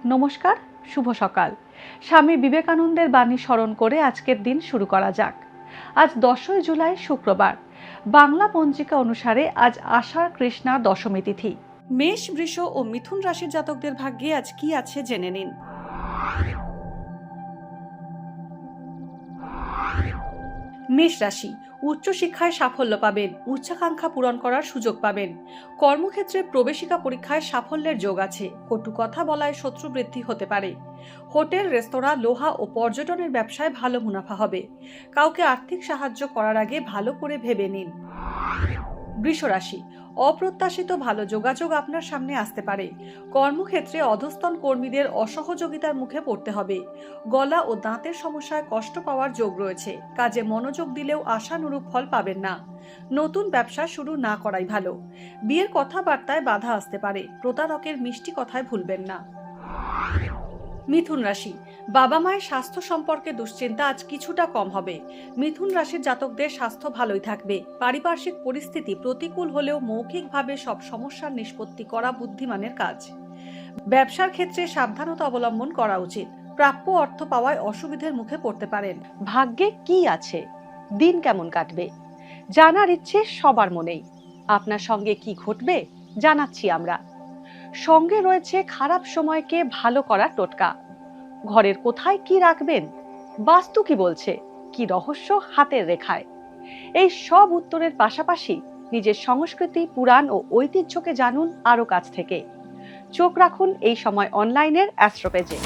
নমস্কার, শুভ সকাল। স্বামী বিবেকানন্দের বাণী স্মরণ করে আজকের দিন শুরু করা যাক। আজ 10ই জুলাই শুক্রবার। বাংলা পঞ্জিকা অনুসারে আজ আষাঢ় কৃষ্ণা দশমী তিথি। মেষ, বৃষ ও মিথুন রাশির জাতকদের ভাগ্যে আজ কি আছে জেনে নিন। মেষ রাশি, উচ্চশিক্ষায় সাফল্য পাবেন, উচ্চাকাঙ্ক্ষা পূরণ করার সুযোগ পাবেন। কর্মক্ষেত্রে প্রবেশিকা পরীক্ষায় সাফল্যের যোগ আছে। কটু কথা বলায় শত্রু বৃদ্ধি হতে পারে। হোটেল, রেস্তোরাঁ, লোহা ও পর্যটনের ব্যবসায় ভালো মুনাফা হবে। কাউকে আর্থিক সাহায্য করার আগে ভালো করে ভেবে নিন। বৃষ রাশি, অপ্রত্যাশিত ভালো যোগাযোগ আপনার সামনে আসতে পারে। কর্মক্ষেত্রে অধস্তন কর্মীদের অসহযোগিতার মুখে পড়তে হবে। গলা ও দাঁতের সমস্যায় কষ্ট পাওয়ার যোগ রয়েছে। কাজে মনোযোগ দিলেও আশানুরূপ ফল পাবেন না। নতুন ব্যবসা শুরু না করাই ভালো। বিয়ের কথাবার্তায় বাধা আসতে পারে। প্রতারকের মিষ্টি কথায় ভুলবেন না। মিথুন রাশি, বাবা মায়ের স্বাস্থ্য সম্পর্কে দুশ্চিন্তা আজ কিছুটা কম হবে। মিথুন রাশির জাতকদের স্বাস্থ্য ভালোই থাকবে। পারিপার্শ্বিক পরিস্থিতি প্রতিকূল হলেও মৌখিকভাবে সব সমস্যার নিষ্পত্তি করা বুদ্ধিমানের কাজ। ব্যবসার ক্ষেত্রে সাবধানতা অবলম্বন করা উচিত। প্রাপ্য অর্থ পাওয়ায় অসুবিধার মুখে পড়তে পারেন। ভাগ্যে কি আছে, দিন কেমন কাটবে, জানার ইচ্ছে সবার মনেই। আপনার সঙ্গে কি ঘটবে জানাচ্ছি আমরা। সঙ্গে রয়েছে খারাপ সময়কে ভালো করার টোটকা। ঘরের কোথায় কি রাখবেন, বাস্তু কি বলছে, কি রহস্য হাতের রেখায়। এই সব উত্তরের পাশাপাশি নিজের সংস্কৃতি, পুরাণ ও ঐতিহ্যকে জানুন আরো কাছ থেকে। চোখ রাখুন এই সময় অনলাইনের অ্যাস্ট্রো পেজে।